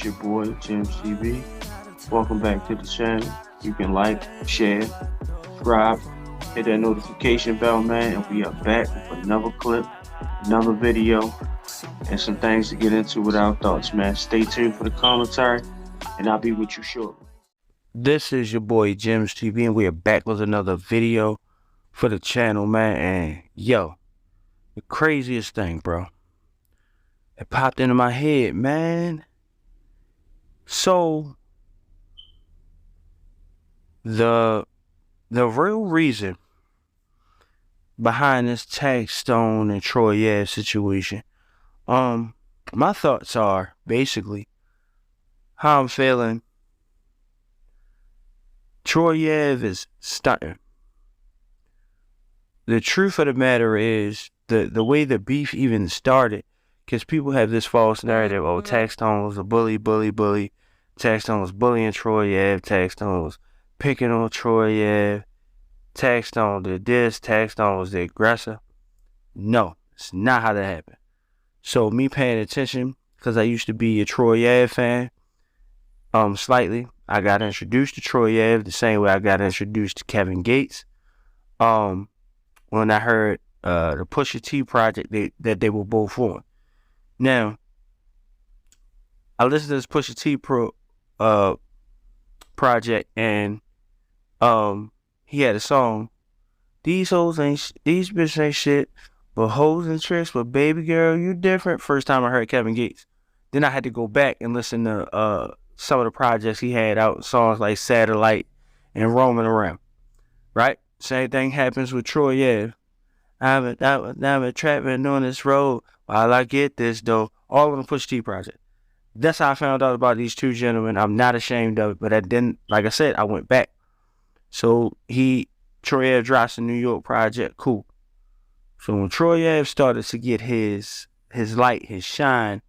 It's your boy, Jim CB. Welcome back to the channel. You can like, share, subscribe, hit that notification bell, man, and we are back with another clip, another video, and some things to get into with our thoughts, man. Stay tuned for the commentary, and I'll be with you shortly. This is your boy, Jim CB, and we are back with another video for the channel, man. And yo, the craziest thing, bro. It popped into my head, man. So the real reason behind this Taxstone and Troy Ave situation, my thoughts are basically how I'm feeling. Troy Ave is stunting. The truth of the matter is the way the beef even started, because people have this false narrative, oh, Taxstone was a bully. Taxstone was bullying Troy Ave. Taxstone was picking on Troy Ave. Taxstone did this. Taxstone was the aggressor. No, it's not how that happened. So me paying attention, because I used to be a Troy Ave fan, slightly. I got introduced to Troy Ave the same way I got introduced to Kevin Gates. When I heard the Pusha T project that they were both on. Now, I listened to this Pusha T project, and he had a song. These bitches ain't shit, but hoes and tricks. But baby girl, you different. First time I heard Kevin Gates. Then I had to go back and listen to some of the projects he had out, songs like Satellite and Roaming Around. Right? Same thing happens with Troy Ave. I've been trapping on this road while I get this dough. All on the Pusha T project. That's how I found out about these two gentlemen. I'm not ashamed of it, but I didn't, like I said, I went back. So Troy Ave drops a New York project, cool. So when Troy Ave started to get his light, his shine,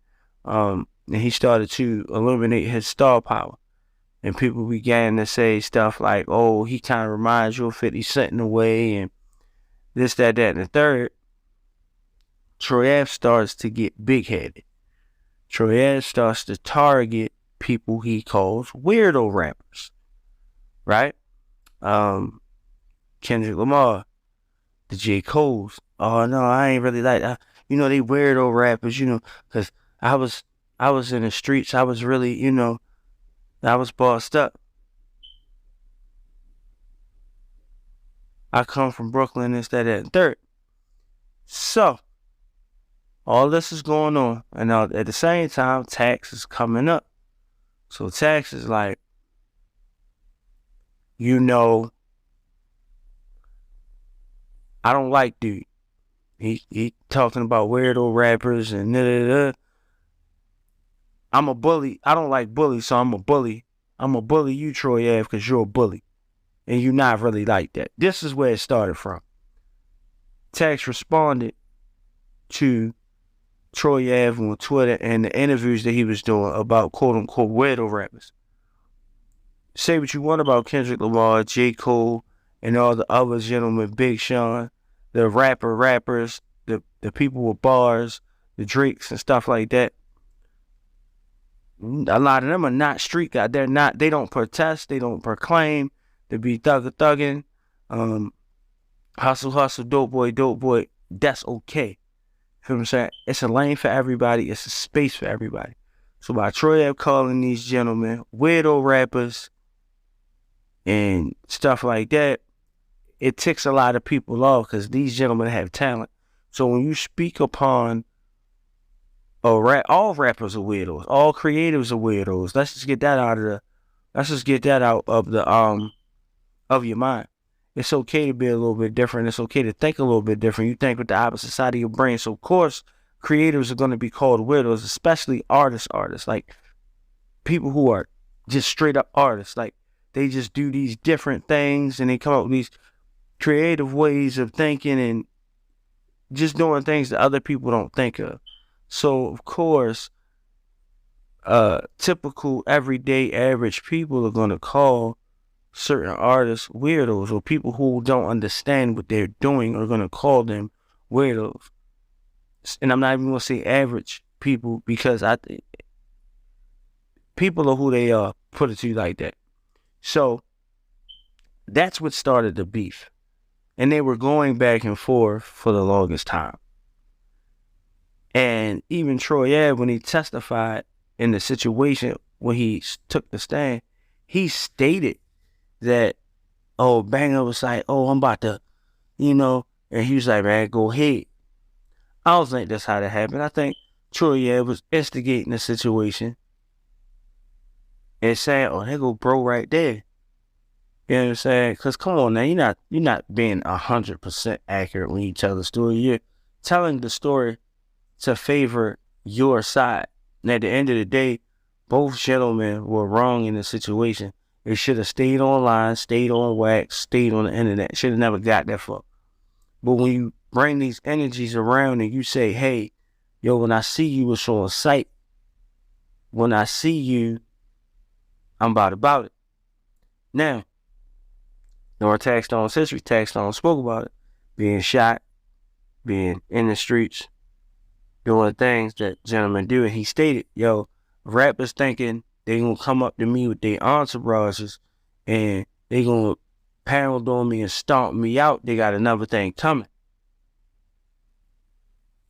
and he started to illuminate his star power, and people began to say stuff like, oh, he kind of reminds you of 50 Cent in a way, and this, that, and the third, Troy Ave starts to get big-headed. Troy Ave starts to target people he calls weirdo rappers, right? Kendrick Lamar, the J. Cole's. Oh no, I ain't really like that. They weirdo rappers, because I was in the streets. I was really, I was bossed up. I come from Brooklyn, this, that, and third. So, all this is going on. And now, at the same time, tax is coming up. So, tax is like, I don't like dude. He talking about weirdo rappers and da-da-da. I'm a bully. I don't like bullies, so I'm a bully. I'm a bully you, Troy Ave, because you're a bully. And you're not really like that. This is where it started from. Tax responded to Troy Ave on Twitter and the interviews that he was doing about quote-unquote weirdo rappers. Say what you want about Kendrick Lamar, J. Cole, and all the other gentlemen, Big Sean, the rappers, the people with bars, the Drakes and stuff like that. A lot of them are not street guys. They don't protest, they don't proclaim, they be thugging, hustle, dope boy, that's okay. Feel what I'm saying? It's a lane for everybody, it's a space for everybody. So by Troy Ave calling these gentlemen weirdo rappers and stuff like that, it ticks a lot of people off because these gentlemen have talent. So when you speak upon all rappers are weirdos, all creatives are weirdos. Let's just get that out of your mind. It's okay to be a little bit different. It's okay to think a little bit different. You think with the opposite side of your brain. So of course, creators are going to be called weirdos, especially artists, like people who are just straight up artists. Like they just do these different things and they come up with these creative ways of thinking and just doing things that other people don't think of. So of course, typical everyday average people are going to call certain artists weirdos, or people who don't understand what they're doing are going to call them weirdos. And I'm not even going to say average people, because People are who they are, put it to you like that. So that's what started the beef. And they were going back and forth for the longest time. And even Troy Ave, when he testified in the situation, when he took the stand, he stated that, oh, Banger was like, oh, I'm about to, and he was like, man, go ahead. I don't think that's how that happened. I think Troy Ave was instigating the situation and saying, oh, there go bro right there. You know what I'm saying? Because come on now, you're not being 100% accurate when you tell the story. You're telling the story to favor your side. And at the end of the day, both gentlemen were wrong in the situation. They should have stayed online, stayed on wax, stayed on the internet. Should have never got that far. But when you bring these energies around and you say, hey, yo, when I see you, it's on sight. When I see you, I'm about it. Now, Ave Taxstone's history, Taxstone spoke about it. Being shot, being in the streets, doing things that gentlemen do. And he stated, yo, rappers thinking they gonna come up to me with their entourages and they gonna pound on me and stomp me out. They got another thing coming.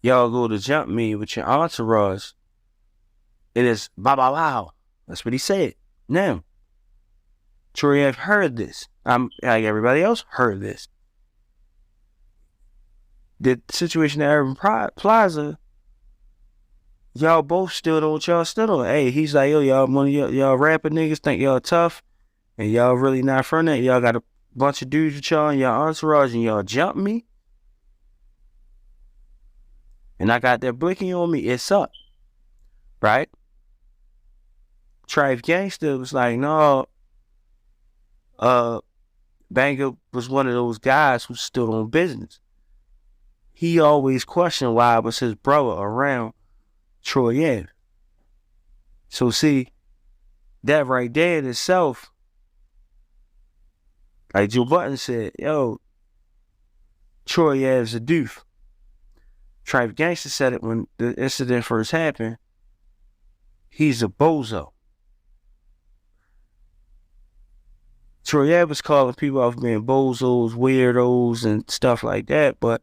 Y'all go to jump me with your entourage. It is bow bow wow. That's what he said. Now, Troy Ave heard this. I'm like everybody else heard this. The situation at Irving Plaza, y'all both stood on what y'all stood on. Hey, he's like, yo, y'all rapping niggas think y'all tough, and y'all really not from that. Y'all got a bunch of dudes with y'all and y'all entourage, and y'all jump me, and I got that blicky on me. It's up, right? Trife Gangsta was like, no, Banger was one of those guys who stood on business. He always questioned why it was his brother around Troy Ave. So see, that right there in itself, like Joe Budden said, yo, Troy Ave's a doof. Trife Gangsta said it when the incident first happened. He's a bozo. Troy Ave was calling people out for being bozos, weirdos, and stuff like that, but,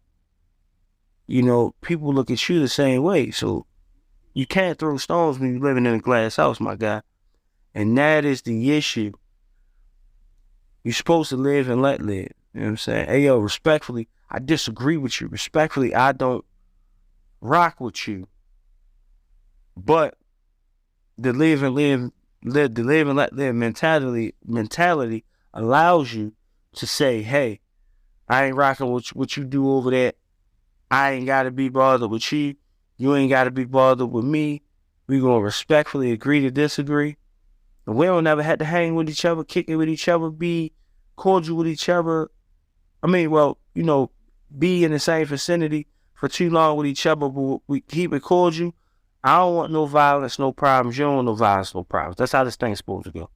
people look at you the same way. So you can't throw stones when you're living in a glass house, my guy. And that is the issue. You're supposed to live and let live. You know what I'm saying? Hey, yo, respectfully, I disagree with you. Respectfully, I don't rock with you. But the live and let live mentality allows you to say, hey, I ain't rocking with what you do over there. I ain't got to be bothered with you. You ain't got to be bothered with me. We going to respectfully agree to disagree. And we don't never have to hang with each other, kick it with each other, be cordial with each other. I mean, be in the same vicinity for too long with each other, but we keep it cordial. I don't want no violence, no problems. You don't want no violence, no problems. That's how this thing's supposed to go.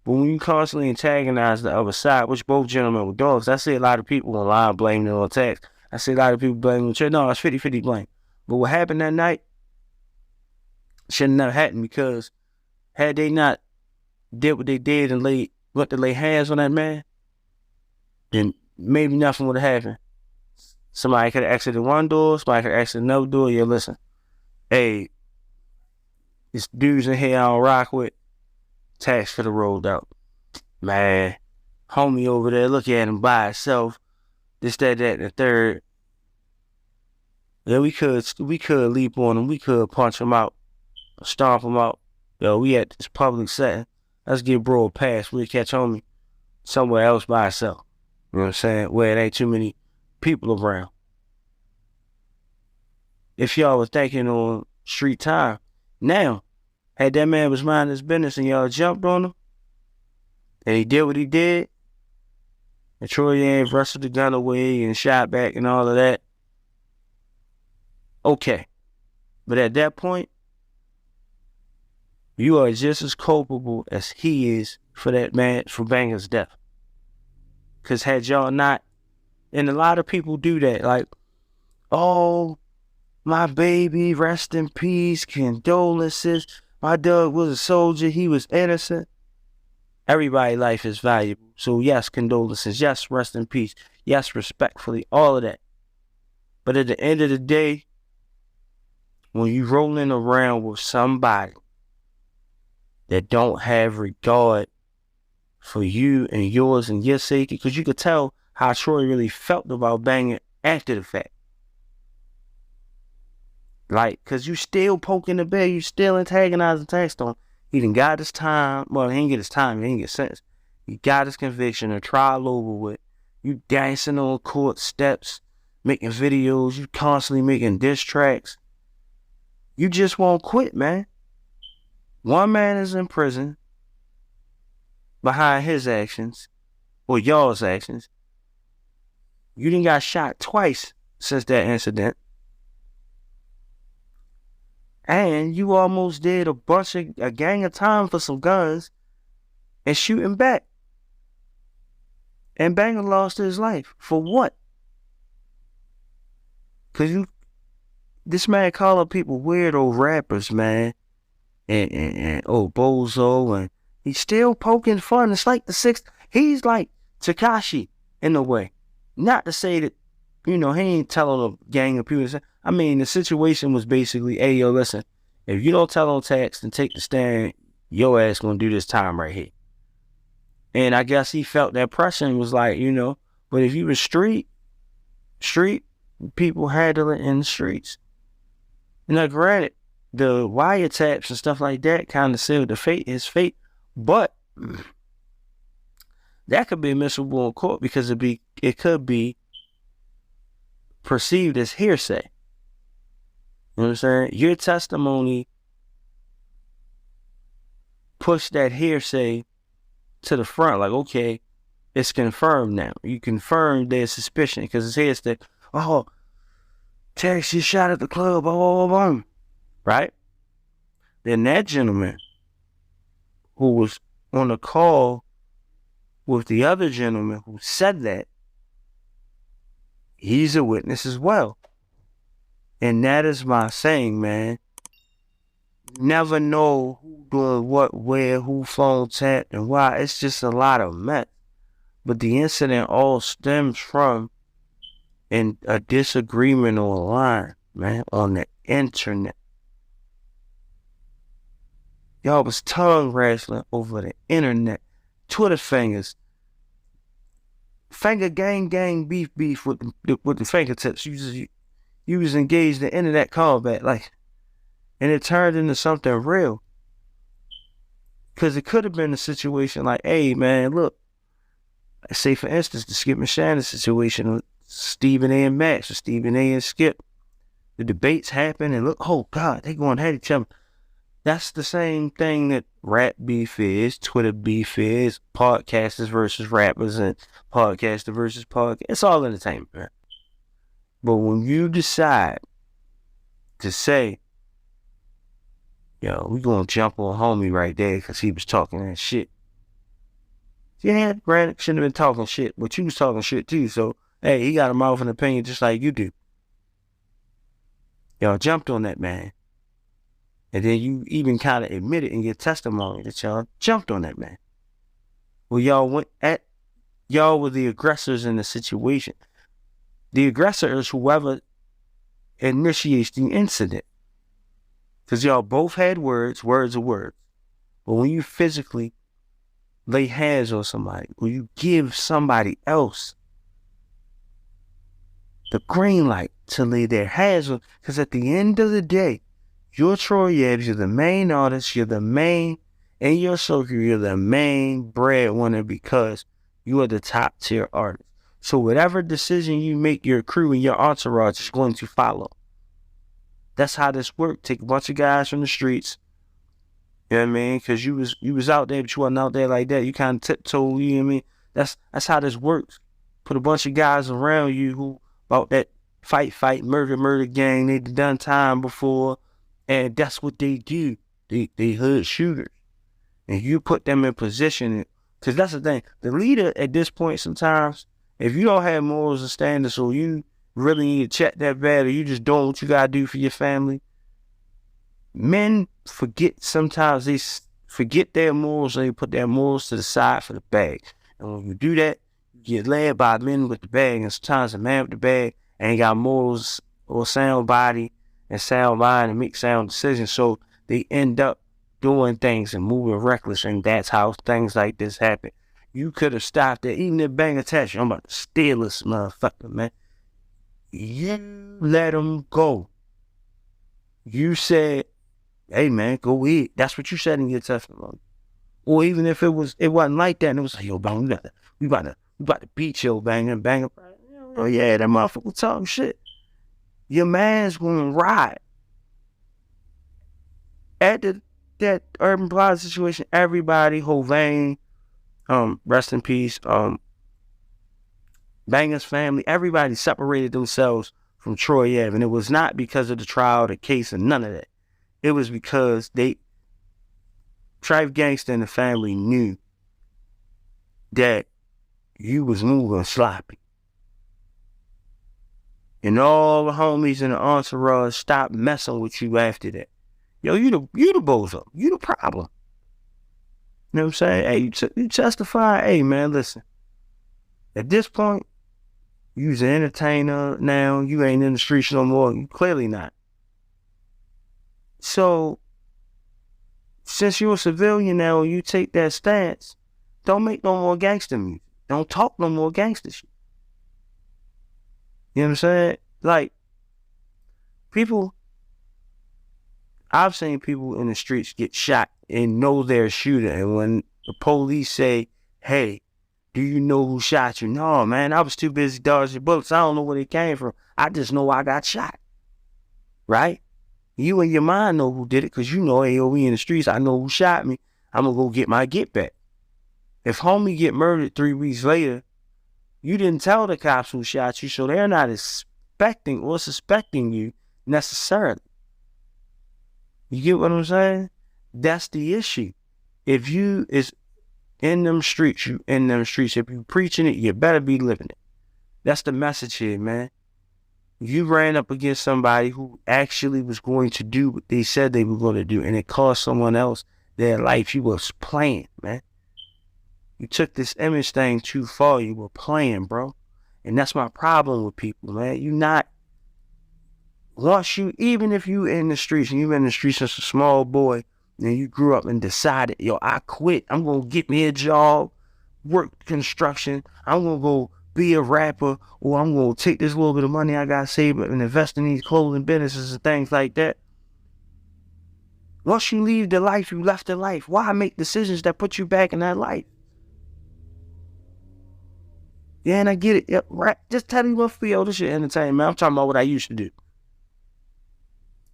But when you constantly antagonize the other side, which both gentlemen were doing, because I see a lot of people online blaming it on tax. I see a lot of people blaming the church. No, it's 50-50 blame. But what happened that night should have never happened, because had they not did what they did and went to lay hands on that man, then maybe nothing would have happened. Somebody could have exited one door, somebody could have exited another door. Yeah, listen. Hey, this dudes in here I don't rock with, tax could have rolled out. Man, homie over there, look at him by himself. This, that, and the third. Yeah, we could leap on him. We could punch him out, stomp him out. Yo, we at this public setting. Let's give bro a pass. We'll catch homie somewhere else by himself. You know what I'm saying? Where it ain't too many people around. If y'all was thinking on street time, now, had that man was minding his business and y'all jumped on him, and he did what he did, and Troy Ave wrestled the gun away and shot back and all of that, okay. But at that point, you are just as culpable as he is for that man, for Banger's death. Because had y'all not, and a lot of people do that, like, oh, my baby, rest in peace, condolences. My Doug was a soldier. He was innocent. Everybody's life is valuable. So yes, condolences. Yes, rest in peace. Yes, respectfully. All of that. But at the end of the day, when you rolling around with somebody that don't have regard for you and yours and your safety, because you could tell how Troy really felt about banging after the fact. Like, because you still poking the bear, you still antagonizing Taxstone. He done got his time. Well, he didn't get his time, he didn't get sentenced. He got his conviction, a trial over with. You dancing on court steps, making videos, you constantly making diss tracks. You just won't quit, man. One man is in prison behind his actions, or y'all's actions. You done got shot twice since that incident. And you almost did a gang of time for some guns and shooting back. And Banger lost his life. For what? Because this man calling people weirdo rappers, man. And bozo, and he's still poking fun. It's like he's like Tekashi in a way. Not to say that, he ain't telling a gang of people. I mean, the situation was basically, hey, yo, listen, if you don't tell on Tax and take the stand, your ass gonna do this time right here. And I guess he felt that pressure and was like, but if you were street people handle it in the streets. Now, granted, the wiretaps and stuff like that kind of sealed his fate, but that could be admissible in court because it could be perceived as hearsay. You know what I'm saying? Your testimony pushed that hearsay to the front, like, okay, it's confirmed now. You confirmed their suspicion because it's hearsay. Oh, Tex, you shot at the club, right? Then that gentleman who was on the call with the other gentleman who said that, he's a witness as well. And that is my saying, man. Never know who doing what, where, who phone tapped, and why. It's just a lot of mess. But the incident all stems from a disagreement online, man, on the internet. Y'all was tongue wrestling over the internet. Twitter fingers. Finger gang beef with the fingertips. You was engaged in internet combat, like, and it turned into something real. Because it could have been a situation like, hey, man, look, say for instance, the Skip and Shannon situation with Stephen A. and Max, or Stephen A. and Skip. The debates happen and look, oh God, they going at each other. That's the same thing that rap beef is, Twitter beef is, podcasters versus rappers, and podcaster versus podcast. It's all entertainment, man. But when you decide to say, yo, we gonna jump on homie right there because he was talking that shit. Yeah, granted, shouldn't have been talking shit, but you was talking shit too, so, hey, he got a mouth and opinion just like you do. Y'all jumped on that man. And then you even kind of admitted in your testimony that y'all jumped on that man. Well, y'all were the aggressors in the situation. The aggressor is whoever initiates the incident. Because y'all both had words are words. But when you physically lay hands on somebody, or you give somebody else the green light to lay their hands on, because at the end of the day, you're Troy Yebs, you're the main artist, you're the main, in your circle, you're the main breadwinner because you are the top tier artist. So whatever decision you make, your crew and your entourage is going to follow. That's how this works. Take a bunch of guys from the streets, you know what I mean? Because you was out there, but you wasn't out there like that. You kind of tiptoe, you know what I mean? That's how this works. Put a bunch of guys around you who about that fight, murder gang. They done time before. And that's what they do. They hood shooters. And you put them in position. Because that's the thing. The leader at this point sometimes, if you don't have morals and standards, or you really need to check that bad, or you just doing what you got to do for your family, men sometimes they forget their morals and they put their morals to the side for the bag. And when you do that, you get led by men with the bag. And sometimes a man with the bag ain't got morals or sound body and sound mind and make sound decisions. So they end up doing things and moving reckless. And that's how things like this happen. You could have stopped it. Even if bang attached, I'm about to steal this motherfucker, man. You let him go. You said, hey man, go eat. That's what you said in your testimony. Or even if it wasn't like that, and it was like, yo, bang, we about to beat yo, bang and bang. Oh yeah, that motherfucker talking shit. Your man's gonna ride. At that Irving Plaza situation, everybody, Hovain, rest in peace, Banger's family, everybody separated themselves from Troy Ave. And it was not because of the trial, the case, and none of that. It was because Trife, Gangsta, and the family knew that you was moving sloppy. And all the homies in the entourage stopped messing with you after that. Yo, you the bozo. You the problem. You know what I'm saying? Hey, you testify. Hey, man, listen. At this point, you's an entertainer now. You ain't in the streets no more. You clearly not. So, since you're a civilian now, you take that stance, don't make no more gangster music. Don't talk no more gangster shit. You know what I'm saying? Like, I've seen people in the streets get shot and know they're a shooter. And when the police say, hey, do you know who shot you? No, man, I was too busy dodging bullets. I don't know where they came from. I just know I got shot. Right? You and your mind know who did it because you know, hey, we in the streets. I know who shot me. I'm going to go get my get back. If homie get murdered 3 weeks later, you didn't tell the cops who shot you, so they're not expecting or suspecting you necessarily. You get what I'm saying? That's the issue. If you is in them streets, you in them streets. If you preaching it, you better be living it. That's the message here, man. You ran up against somebody who actually was going to do what they said they were going to do, and it cost someone else their life. You was playing, man. You took this image thing too far. You were playing, bro. And that's my problem with people, man. Even if you in the streets, and you've been in the streets since a small boy, and you grew up and decided, yo, I quit. I'm going to get me a job, work construction. I'm going to go be a rapper, or I'm going to take this little bit of money I got saved and invest in these clothing businesses and things like that. Once you leave the life, you left the life. Why make decisions that put you back in that life? Yeah, and I get it. Yep, right. Just tell me what feel. This shit entertainment, man. I'm talking about what I used to do.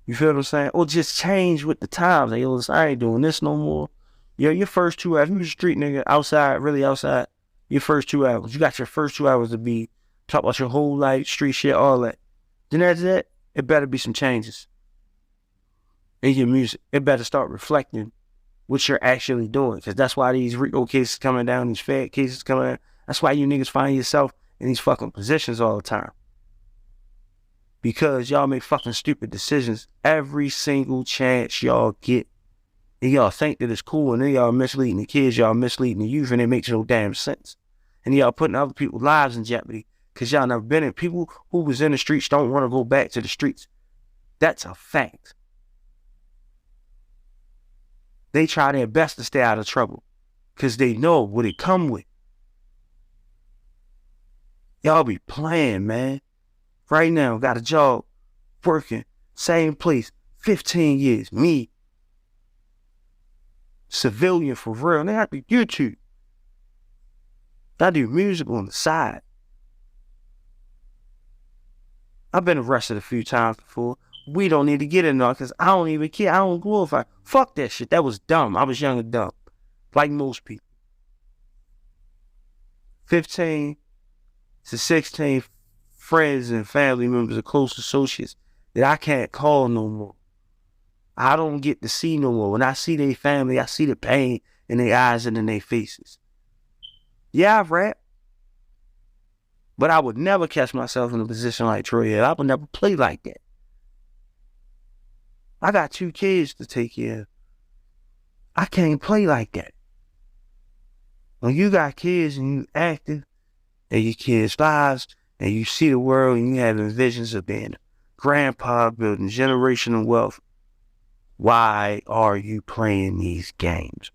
You feel what I'm saying? Or just change with the times. Like, yo, I ain't doing this no more. Yo, your first 2 hours, you was a street nigga, outside, really outside. Your first 2 hours. You got your first 2 hours to be, talk about your whole life, street shit, all that. Then after that, it better be some changes in your music. It better start reflecting what you're actually doing. Because that's why these RICO cases coming down, these Fed cases coming down. That's why you niggas find yourself in these fucking positions all the time. Because y'all make fucking stupid decisions every single chance y'all get. And y'all think that it's cool, and then y'all misleading the kids, y'all misleading the youth, and it makes no damn sense. And y'all putting other people's lives in jeopardy because y'all never been in. People who was in the streets don't want to go back to the streets. That's a fact. They try their best to stay out of trouble because they know what it come with. Y'all be playing, man. Right now, got a job, working, same place, 15 years. Me, civilian for real. And I do YouTube. I do music on the side. I've been arrested a few times before. We don't need to get in there because I don't even care. I don't glorify. Fuck that shit. That was dumb. I was young and dumb. Like most people. 15 to 16 friends and family members and close associates that I can't call no more. I don't get to see no more. When I see their family, I see the pain in their eyes and in their faces. Yeah, I rap. But I would never catch myself in a position like Troy. I would never play like that. I got 2 kids to take care of. I can't play like that. When you got kids and you active in your kids' lives and you see the world and you having visions of being a grandpa, building generational wealth, why are you playing these games?